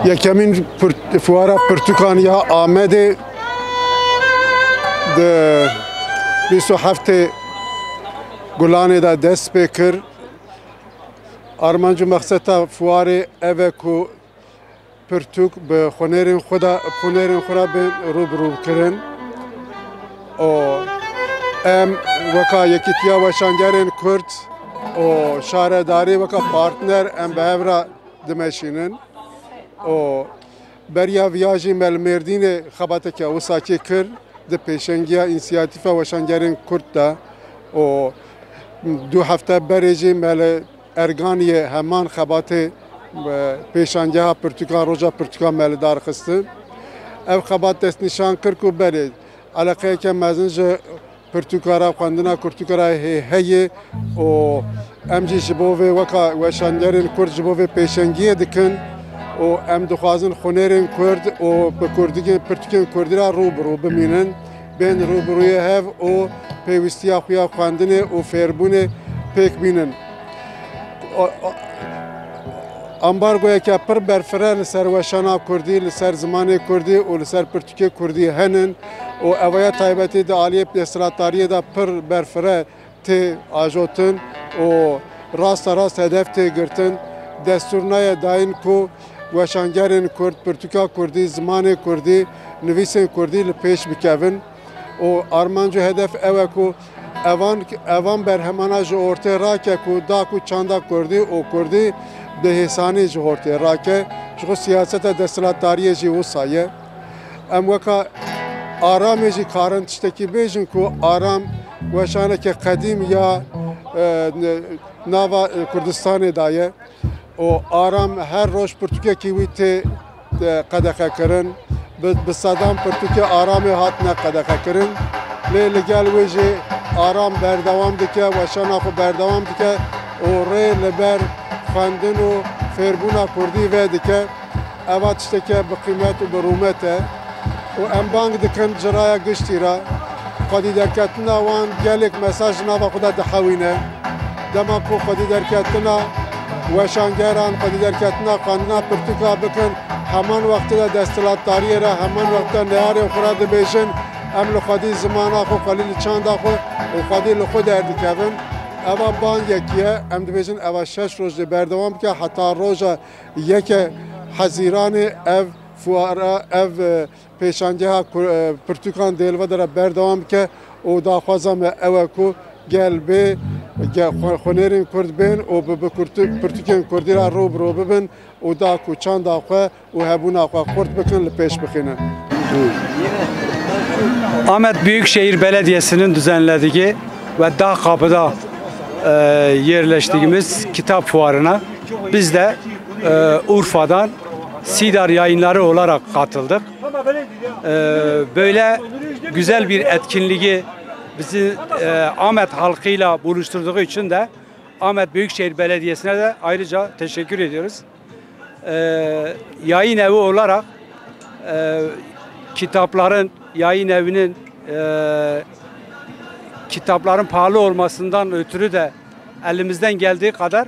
Yekemîn fuara Pirtûkaniya Amedê di 27 Gulanê de dest pê kir. Armanc û mexseta fuarê ev e ku Pirtûk bi xwenêrên xwe re bên rûbirû kirin. Em weka Yekîtiya Weşangerên Kurd û şaredarî weka partner em bi hev re dimeşînin. Beriya viya jî Melmêrdînê xebateke wisa kir di pêşengiya İnisiyatîfa Weşangerên Kurd de û 2 hefte berê jî mele Erganiyê heman xebatê pêşangeha Pirtûkan Roja Pirtûkan meldar xistin. Ev xebat destnîşan kir ku berê eleqeyeke mezin ji Pirtûkara xwendina Kurtûkara heye û em jî ji bo vê weka weşangerên Kurd ji bo vê pêşengiyê dikin û em dixwazin xwenêrên Kurd û bi Pirtûkên Kurdî re rûbirû bimînin bên rûbirûyê hev û pêwîstiya xwe ya xwendinê û fêrbûnê pêk bînin. Ambargoyeke pir berfire li ser weşana Kurdî, li ser zimanê Kurdî û li ser Pirtûkê Kurdî henin û evaya taybetî di aliyê desthilatdariyê de pir berfire tê ajotin û rasta rast hedef tê girtin. Destur naye dayîn ku weşangerên Kurd, Pirtûka Kurdî, zimanê Kurdî, nivîsên Kurdî li pêş bikevin û armanc û hedef ew e ku evan berhemana ji ortê rake ku da ku çanda Kurdî û Kurdî bi hêsanî ji ortê rake ji xwe siyaseta desthilatdariyê jî wisa ye. Em weka aramê jî karin tiştekî bêjin ku aram weşaneke qedîm ya nava Kurdistanê da ye û aram her roj pirtûkekî wî tê qedexekirin. Bi sedan Pirtûkê aramê hatine qedexekirin. Lê li gel wê jî aram berdewam dike, weşana xwe berdewam dike û rê li ber xwendin û fêrbûna Kurdî ve dike. Eva tişteke bi qîmet û bi rûmet e û em bang dikin ciraya giştî re xwedî derketina wan gelek mesaj nava xwe de dihewîne. Dema ku xwedî derketina weşangeran, xwedî derketina xwendina Pirtûka bikin heman wextê de desthilatdariyê re heman wextê neyarên xwe re dibêjin em li xwedî zimana xwe xwedî li çanda xwe û xwedî li xwe derdikevin. Eva bangekî ye em dibêjin eva 6 roj dê berdewam bike heta roja yeke Hezîranê ev fuara ev pêşangeha Pirtûkan dêlve de re berdewam bike û daxwaza me ew e ku gel bê xwenêrên Kurd bên û bi Pirtûkên Kurdî re rûbirû bibin û da ku çanda xwe û hebûna xwe xurt bikin li pêş bixînin. Ahmet Büyükşehir Belediyesi'nin düzenlediği ve Dağkapı'da yerleştiğimiz kitap fuarına biz de Urfa'dan Sidar Yayınları olarak katıldık. Böyle güzel bir etkinliği bizi Ahmet halkıyla buluşturduğu için de Ahmet Büyükşehir Belediyesi'ne de ayrıca teşekkür ediyoruz. Yayın evi olarak kitapların yayın evinin kitapların pahalı olmasından ötürü de elimizden geldiği kadar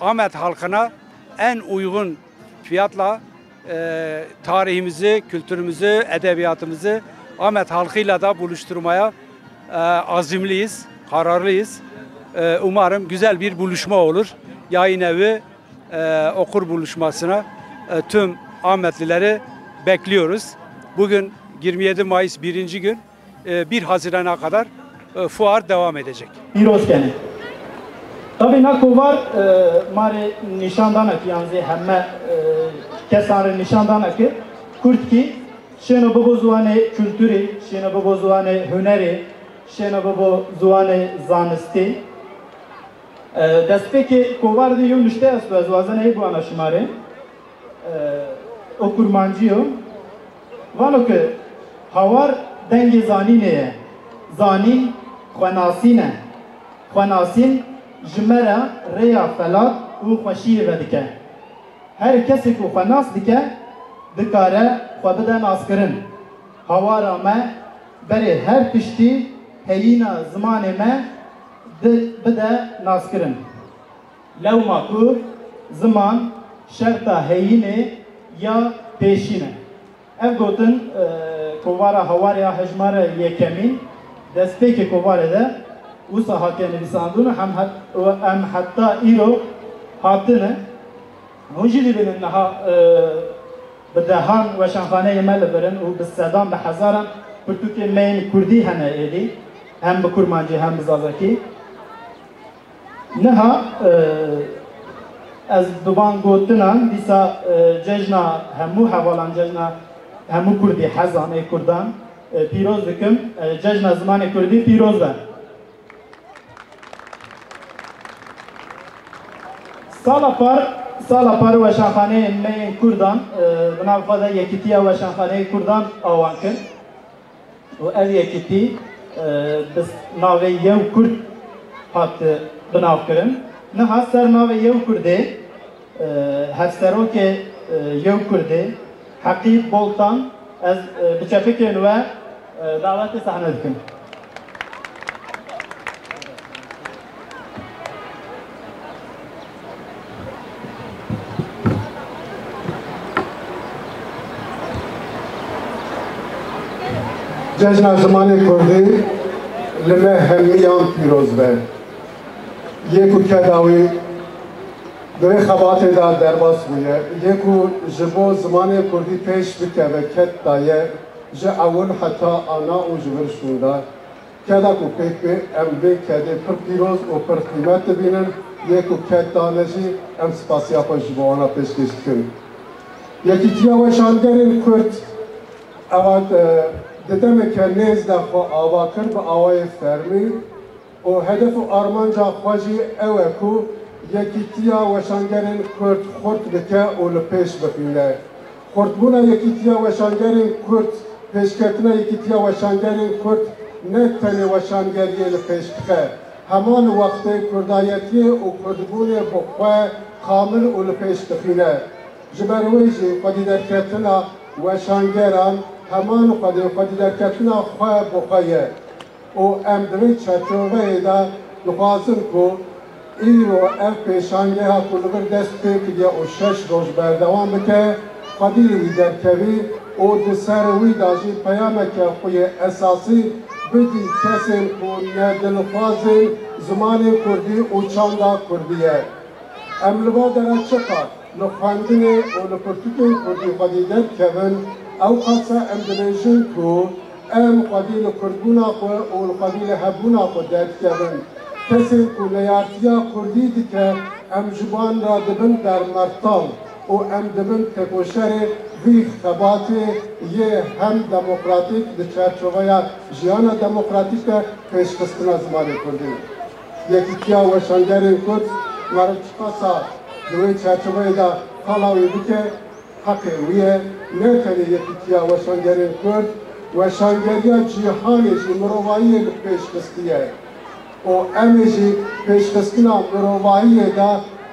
Ahmet halkına en uygun fiyatla tarihimizi, kültürümüzü, edebiyatımızı Ahmet halkıyla da buluşturmaya azimliyiz, kararlıyız. Umarım güzel bir buluşma olur. Yayın evi okur buluşmasına tüm Ahmetlileri bekliyoruz. Bugün 27 Mayıs 1. gün 1 Haziran'a kadar fuar devam edecek. Pirozkene. Tabii nako var mare nişandanak yani hemme kesarı nişandanak Kürt ki şeno babo zuane kültürü, şeno babo zuane hüneri, şeno babo zuane zanisti. Despeki kovar diyor işte asla zuazan ey bu anaşmare okurmancıyo. Valo ki havar dengi zanine zanin xwenasîne xwenasîn ji me re rêya felat û xweşiyê vedike. Her kesê ku xwenas dike dikare xwe bide naskirin. Hawara me berê her tiştî heyîna zimanê me bide naskirin. Lewma ku ziman şerta heyine ya peşine. Ev gotin kovara havarya hejmara yekemin desteki kovara da usa hatine lisandunu hem hatta iro hatine Hujili binin naha bedahan ve şankhane yemel verin u bisadan be hazaran Türkiye meyn Kurdi hene eli hem be Kurmancı hem be Zazaki naha az duban gotinan disa cejna hemu havalan cejna hemu Kurdi hazan Kurdan piroz dikim cejna zamanı Kurdi piroz ben Sala par ve şankhane meyn Kurdan buna fazla yekitiya ve şankhane Kurdan avankın o ev yekiti biz nave yev Kurd hat binav kirin ne haser nave yev Kurde hafsero ke yev Kurde Hakib Boltan az biçafikin ve daveti sahne dikin. Cejna zamanı Kurdi lime hemiyan piroz be. Yeku kedavi dve xabatê da derbas bûye. Yeku ji bo zamanê Kurdî pêş bike ve ket daye ji ewil heta ana û ji vir şûnda. Keda ku pêk bê em vê kedê pir pîroz û pir qîmet dibînin. Yeku ket dane jî em spasiya xwe ji bo wana pêşkêş dikin. Yekîtiya weşangerên Kurd evat Demek ki nezde xo ava kir bi avayê fermî û hedef û armanca xwe jî ew e ku yekîtiya weşangerên Kurd xurt bike û li pêş bixîne. Xurtbûna yekîtiya weşangerên Kurd pêşketina yekîtiya weşangerên Kurd ne tenê weşangeriyê li pêş dike. Heman wextê Kurdayetiyê û Kurdbûnê bi xwe kamil û li pêş dixîne. Ji ber wê jî xwedî derketina weşangeran heman xwedî derketina xwe bi xwe ye û em di vê çerçoveyê de dixwazin ku îro ev pêşangeha ku li vir dest pê kiriye û 6 roj berdewam bike xwedî wî derkevî û di ser wî da jî peyameke xwe esasî bidî kesên ku ne dilxwazên zimanê Kurdî û çanda Kurdî ye. Em li ba dere çiqa li xwendinê û li pirtûkên Kurdî xwedî derkevin ew qasa em dibêjin ku em xwedî li Kurdbûna xwe û li xwedî li hebûna xwe derkevin. Kesên ku leyartiya Kurdî dike em ji wan ra dibin dermertal û em dibin tekoşerê vî xebatê yê hem demokratîk di çerçoveya jiyana demokratîk de pêşxistina zimanê Kurdî. Yekîtiya weşangerên Kurd mara çiqasa di wê çerçoveyê de qala wê bike haqqê wî ye ne tenê yekîtiya weşangerên Kurd weşangeriya cîhanê jî mirovahiyê li pêşxistiye û em ê jî pêşxistina mirovahiyê de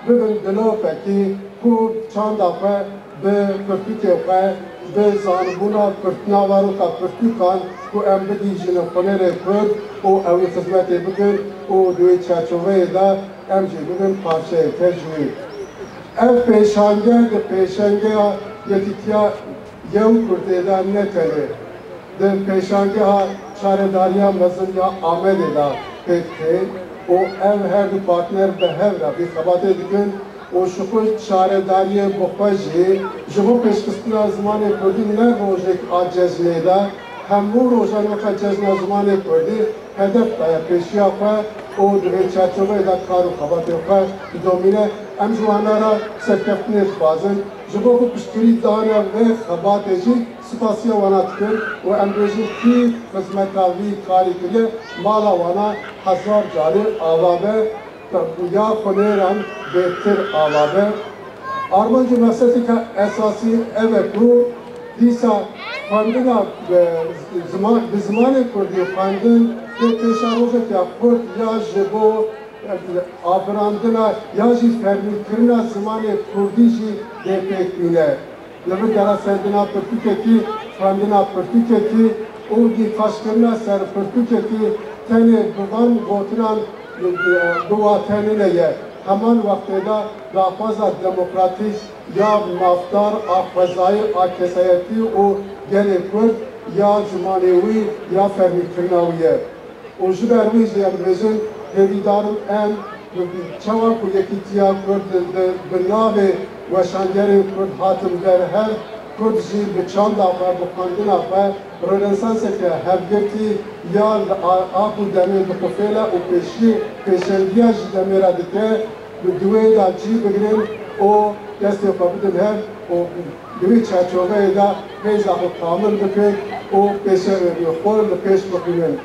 bibin dilopekî ku çanda xwe bi pirtûkê xwe bi zanibûna navaroka pirtûkan ku em bidîjin hunerê Kurd û ew ê xizmetê bikin û di wê çerçoveyê de em jî bibin parçeyê te ji wê. Ev pêşanger di pêşangeya yekîtiya yew Kurdê de ne tenê di pêşangeha çaredariya mezin ya Amedê de pêk tê û ev her du partner bi hev re vî xebatê dikin û ji xwe çaredariyê bi xwe jî ji bo pêşxistina zimanê Kurdî ne rojek a cejnê de hemû rojan weke cejna zimanê Kurdî hedef daye pêşiya xwe û di vê çerçoveyê de kar û xebatê xwe didomîne em ji wan re serkeftinê dixwazin ji bo ku piştgirî dane vê xebatê jî spasiya wana dikin û em bêjin kî xizmeta vî karî kiriye mala wana hezar carî ava be ya xunêran bêhtir ava be. Armancî meseleke esasî ev e ku dîsa xwendina bi zimanê Kurdî xwendin dê pêşarojeke Kurd ya ji bo abirandina ya jî fermîkirina zimanê Kurdî jî dê pêk bîne. Li vir dera serdina pirtûkekî xwendina pirtûkekî û dîqaşkirina ser pirtûkekî tenê bi van gotinan bi watenîne ye. Heman wextê de daxwaza demokratîk یا نافتار آخوزایی آکسایتی و گل کرد یا جمانوی یا فرمیکرناویه و جبر وی جیان بجن هویدارم ام چوا کو یکی تیا کرد بناو وشانگر کرد حاتم در هر کرد جی بچاند آفا بخاندن آفا رنسانس که هفگرتی یا آبو دمیر بخفیلا و پیشندیا جی دمیر دکه دوی دا چی بگیریم و دستی خبودن هر و دوی چرچوغه دا پیش آخو کامل بکن و پیش خور پیش بکنن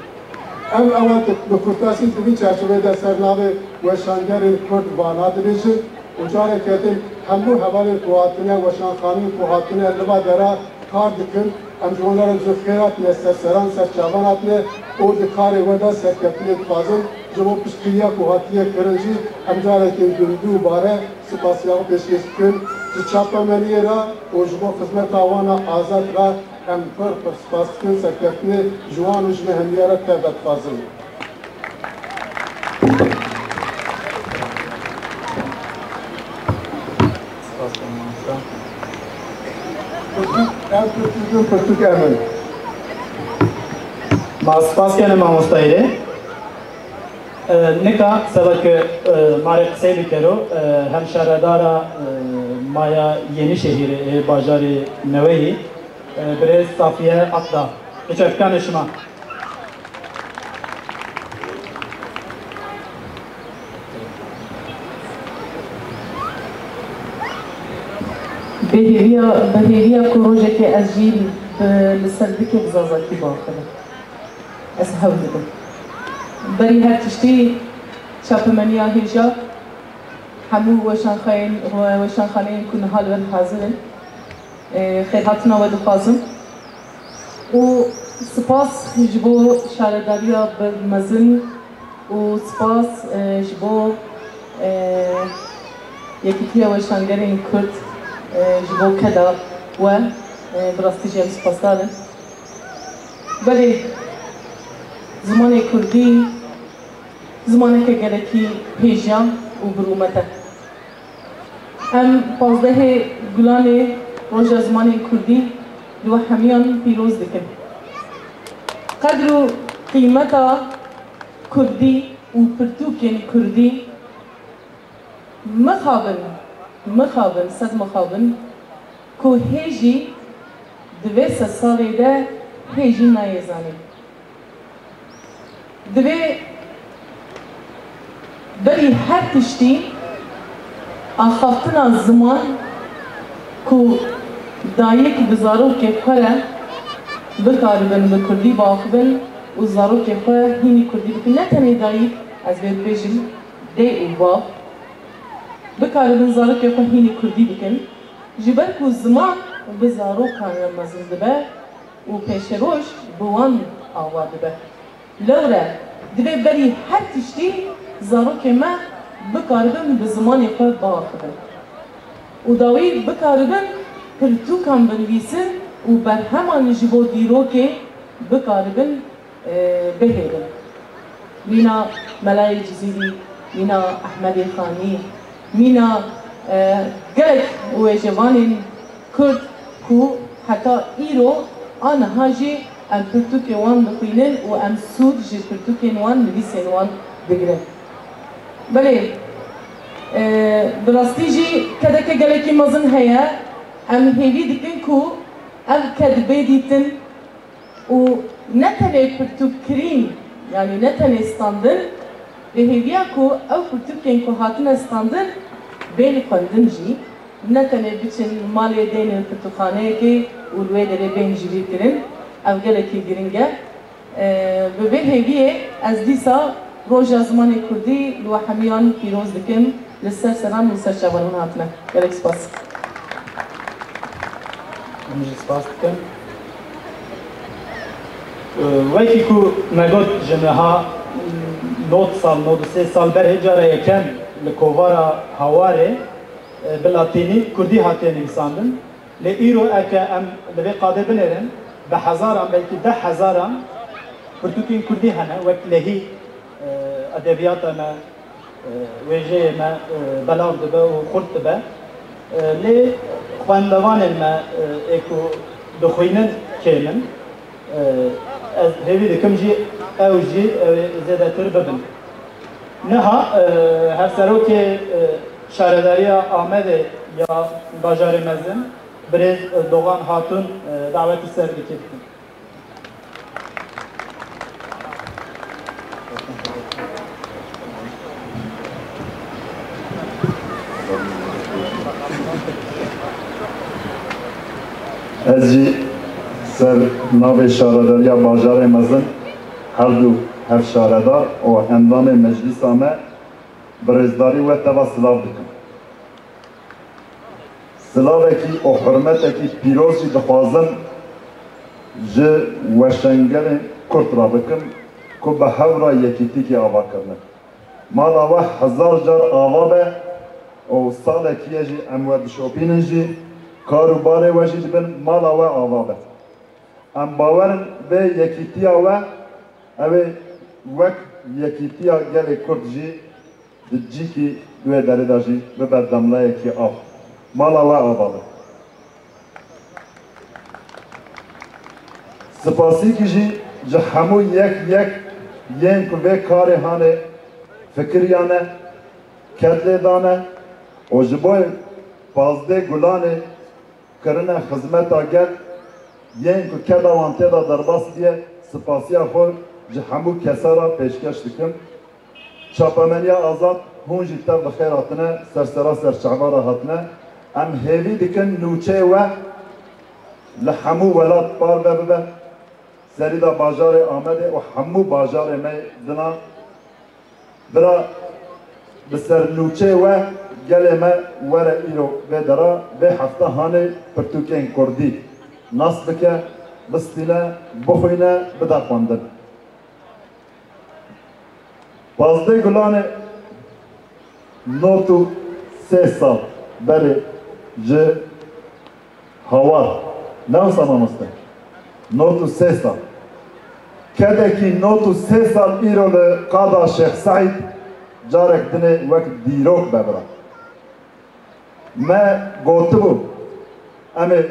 ام اوات بکرتاسی دوی چرچوغه دا سرناوه وشانگر کرد باناد ریشن و جاره کردن همو حوالی قواتنه وشان خانی قواتنه لبا درا کار دکن ام جوانلار زخیرات نه سرسران سرچاوانات نه او دکار ودا سرکپنی فازن جواب پشتیا قواتیه کرنجی ام جاره که دو باره سپاسیاو پیشکش کن چاپا منیه را و جواب خدمت آوانا آزاد را ام پر سپاس کن سرکپنی جوان و جمه همیاره تبت فازن پرتوک امن سپاس کنم مامۆستایرێ نکا سبک ماره قسەی بکەرۆ هەم شارەدارە مایە Yenişehir bajarê Neweyî birêz Safiye Akda Çevkanê şima بهێویە ku rojekê ez jî li ser bikê bi zazakî baxibim ez hewl didim berî her tiştî çapemeniya hêja hemû weşanxaneyên ku niha li ber hazirin xêrhatina we dixwazim û spas ji bo şaredariya bi mezin û spas ji bo yekîtiya weşangerên Kurd ji bo keda we bi rastî jî em spasdar in belê zimanê Kurdî zimaneke gelekî hêja û birûmet e em pazdehê gulanê roja zimanê Kurdî li we hemiyan pîroz dikin qedr û qîmeta Kurdî û pirtûkên Kurdî mixabin sed mixabin ku hêjî di vê sed salê de hêjî nayê zanîn divê berî her tiştî axaftina ziman ku dayîk bi zarokê xwe re bikaribin bi Kurdî biaxivin û zarokê xwe hînî Kurdî bikin ne tenê dayîk ez vê bibêjim dê û bav bikaribin zarokê xwe hînî Kurdî bikin ji ber ku ziman bi zarokan re mezin dibe û pêşeroj bi wan ava dibe lewre divê berî her tiştî zarokê me bikaribin bi zimanê xwe biaxivin û dawî bikaribin pirtûkan binivîsin û berheman ji bo dîrokê bikaribin bihêlin mîna Melayê Cizîrî mîna Ehmedê Xanî mîna gelek wêjevanên Kurd ku heta îro aniha jî em pirtûkê wan dixwînin û em sûd ji pirtûkên wan nivîsên wan digirin belê bi rastî jî kedeke gelekî mezin heye em hêvî dikin ku ev kedibê dîtin û ne tenê pirtûkkirîn yani ne tenê standin bi hêviya ku ew pirtûkên ku hatine standin bên xwendin jî ne tenê biçin malê deynên pirtûkxaneyekê û li wê derê bên jîvî kirin ev gelekî giring e bi vê hêviyê ez dîsa roja zimanê Kurdî li we hemiyan pîroz dikim li ser seran û ser çavan hûn hatine gelek spas em jî spas dikim wekî ku me got ji niha 93 sal berê cara yekem li kovara Hawarê bi latînî Kurdî hatiye nivîsandin lê îro eke em li vê qadê binêrin bi hezaran belkî 10,000 pirtûkên Kurdî hene wek lehî edebiyata me wêjeyê me belav dibe û xurt dibe لێ خوێندەوانên me êku dixwînin kêmin ez hêvî dikim jî ew jî zêdetir bibin. Niha hevserokê şaredariya Amedê ya bajarê mezin Birêz Doğan Hatun davetî ser dikir. Ez jî ser navê şaredariya bajarê mezin her du hev şaredar û endamê meclîsa me birêzdarî we teva silav dikim. Silavekî û hurmetekî pîroz jî dixwazim ji weşengerên Kurd re bikim ku bi hewra yekîtîkê ava kirine. Mala we hezar car ava be û salekî jî em we dişopînin jî karûbarê we jî dibin mala we ava be. Em bawerin vê yekîtiya we ew ê wek yekîtiya gelê Kurd jî di cîkî wê derê de jî bibe demlayekî av. Mala we ava be. Spasîkî jî ji hemû yek yên ku vê karê hanê fikiriya ne, ketlê dane û ji bo pazdê gulanê kirine xizmeta gel yên ku keda wan têda derbas diye spasiya xwe ji hemû kesera pêşkeş dikim. Çapemeniya azad hûn jî tev bi xêr hatine sersera serçavara hatine. Em hêvî dikin nûçê we li hemû welat bar ve bibe serî da bajarê Amedê û hemû bajarê me dina bira bi ser nûçê we gelê me were îro vê dera vê hefta hanê pirtûkên Kurdî nas bike, bistîne, bixwîne, bide xwendin. Pazdê gulanê not û sê sal berê ji hawar newsa mamoste not û sê sal kedekî not û sê sal îro li qada Şex Saîd carek dinê wek dîrok bebira. Me gotibû em ê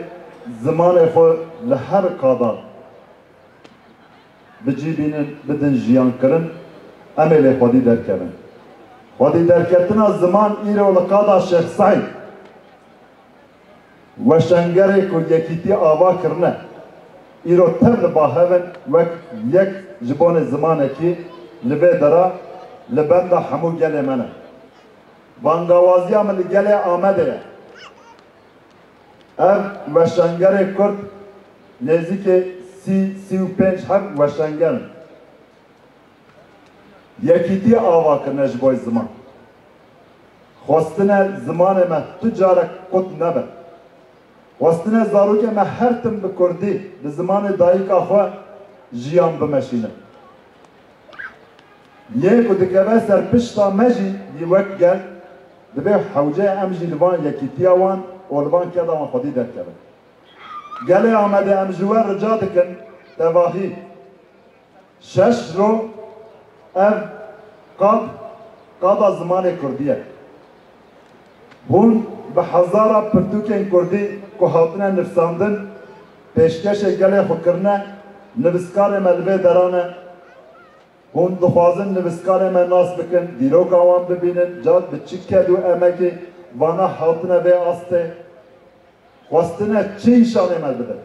zimanê xwe li her qadan bicîbînin bidin jiyankirin em ê lê xwedî derkevin. Xwedî derketina ziman îro li qada Şex Saîd weşengerê ku yekîtî ava kirine îro tev li bahevin wek yek ji bonê zimanekî li vê dera li benda hemû gelê me ne. Bangawaziya min li gelê Amedê ye. Ev weşengerê Kurd nêzîkê sî û pênc heb weşengerin. Yekîtî ava kirine ji bo ziman. Xwestine zimanê me tu carek qut nebe. Xwestine zarokê me her tim bi Kurdî bi zimanê dayîka xwe jiyan bimeşîne. Yê ku dikeve ser pişta me jî dî wek gel dibe hewce em jî li van yekîtiya wan û li van keda wan xwedî derkevin. Gelê Amedê em ji we rica dikin tevahî şeş ro ev qada zimanê Kurdî ye. Hûn bi hezara pirtûkên Kurdî ku hatine nivîsandin pêşkeşê gelê xwe kirine nivîskarê me li vê derane hûn dixwazin nivîskarê me nas bikin dîroka wan bibînin cat bi çi ked û emekê vana hatine vê astê xwestine çi îşanê me bidin.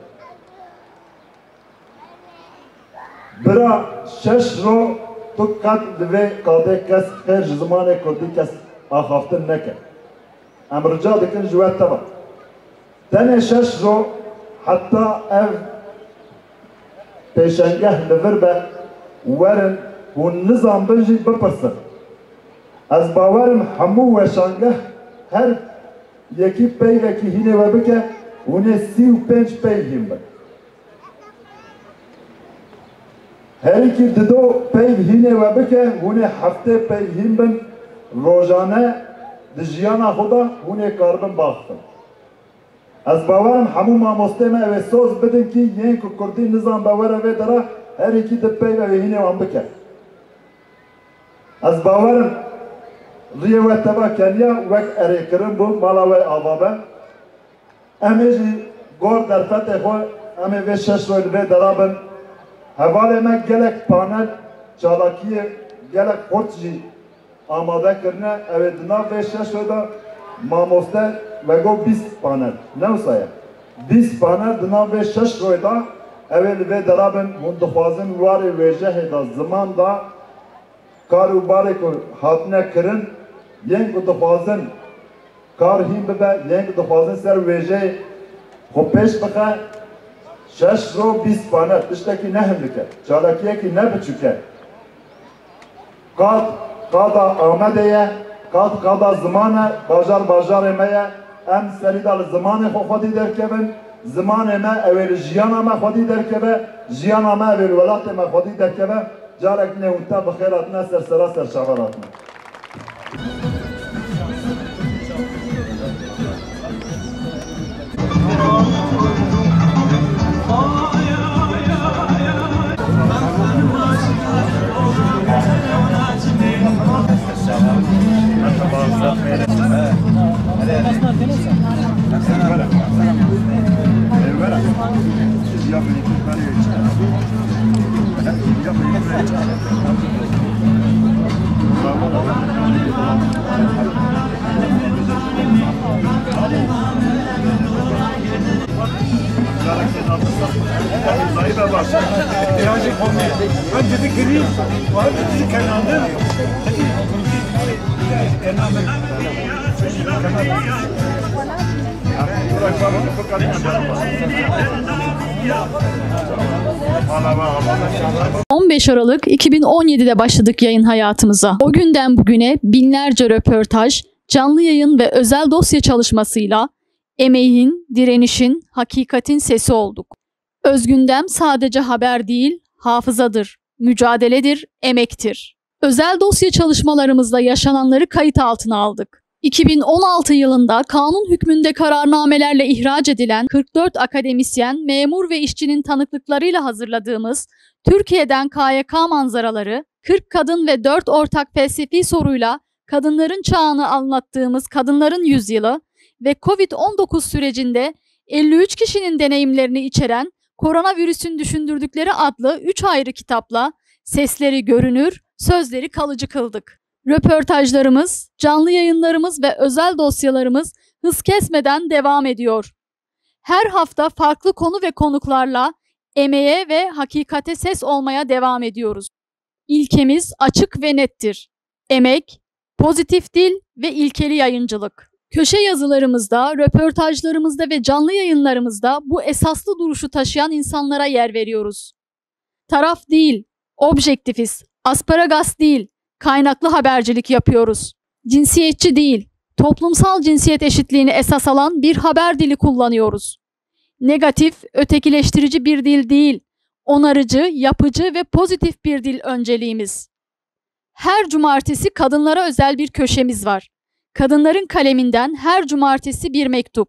Bira şeş ro tu qet li vê qadê kes xêr ji zimanê Kurdî kes axaftin neke. Em rica dikin ji we teva. Tenê şeş ro heta ev pêşengeh li vir be werin hûn nizanbin jî bipirsin. Ez bawerim hemû weşangeh her yekî peyvekî hînê we bike hûn ê sî û pênc pey hîn bin. Herîkî dido peyv hînê we bike hûn ê heftê pey hîn bin rojane di jiyana xwe de hûn ê karibin baxtin. Ez bawerim hemû mamostê me ew ê soz bidin kî yên ku Kurdî nizan be were vê dera herîkî di peyv ew ê hînê wan bike. Ez bawerim riye ve teba kenya vek erekirin bu mala ve avabe. Emeci gor derfete xo eme ve şeş roy ve darabın. Hevale me gelek panel çalakiye gelek hortji amade kirne evet na ve şeş roy da mamoste ve go 20 panel. Ne usaya? 20 panel dina ve şeş roy da evet ve darabın mundxwazin varê wêjehê da ziman da karûbarê ku hatine kirin yên ku dixwazin kar hîn bibe yên ku dixwazin ser wêjeyê xwe pêş bixe 6 ro 20 panel tiştekî ne himdike çalakiyekî ne biçûke qada Amedê ye qada ziman e bajarê me ye em serî da li zimanê xwe xwedî derkevin zimanê me ew ê li jiyana me xwedî derkeve jiyana me ew ê li welatê me xwedî derkeve carek nêwînte bi xêr hatine sersera serşavar hatine. ...15 Aralık 2017'de başladık yayın hayatımıza. O günden bugüne binlerce röportaj, canlı yayın ve özel dosya çalışmasıyla emeğin, direnişin, hakikatin sesi olduk. Özgündem sadece haber değil, hafızadır, mücadeledir, emektir. Özel dosya çalışmalarımızla yaşananları kayıt altına aldık. 2016 yılında kanun hükmünde kararnamelerle ihraç edilen 44 akademisyen, memur ve işçinin tanıklıklarıyla hazırladığımız Türkiye'den KYK manzaraları, 40 kadın ve 4 ortak felsefi soruyla kadınların çağını anlattığımız Kadınların Yüzyılı ve Covid-19 sürecinde 53 kişinin deneyimlerini içeren Koronavirüsün Düşündürdükleri adlı 3 ayrı kitapla sesleri görünür, sözleri kalıcı kıldık. Röportajlarımız, canlı yayınlarımız ve özel dosyalarımız hız kesmeden devam ediyor. Her hafta farklı konu ve konuklarla emeğe ve hakikate ses olmaya devam ediyoruz. İlkemiz açık ve nettir. Emek, pozitif dil ve ilkeli yayıncılık. Köşe yazılarımızda, röportajlarımızda ve canlı yayınlarımızda bu esaslı duruşu taşıyan insanlara yer veriyoruz. Taraf değil, objektifiz, asparagas değil, kaynaklı habercilik yapıyoruz. Cinsiyetçi değil, toplumsal cinsiyet eşitliğini esas alan bir haber dili kullanıyoruz. Negatif, ötekileştirici bir dil değil, onarıcı, yapıcı ve pozitif bir dil önceliğimiz. Her cumartesi kadınlara özel bir köşemiz var. Kadınların kaleminden her cumartesi bir mektup.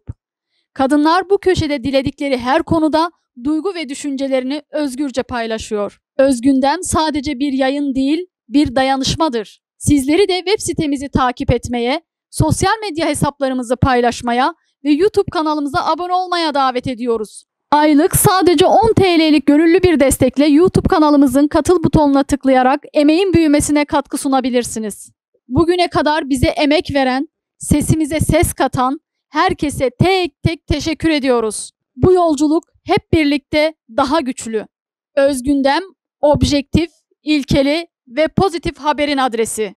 Kadınlar bu köşede diledikleri her konuda duygu ve düşüncelerini özgürce paylaşıyor. Özgündem sadece bir yayın değil, bir dayanışmadır. Sizleri de web sitemizi takip etmeye, sosyal medya hesaplarımızı paylaşmaya ve YouTube kanalımıza abone olmaya davet ediyoruz. Aylık sadece 10 TL'lik gönüllü bir destekle YouTube kanalımızın katıl butonuna tıklayarak emeğin büyümesine katkı sunabilirsiniz. Bugüne kadar bize emek veren, sesimize ses katan herkese tek tek teşekkür ediyoruz. Bu yolculuk hep birlikte daha güçlü. Özgündem, objektif, ilkeli ve pozitif haberin adresi.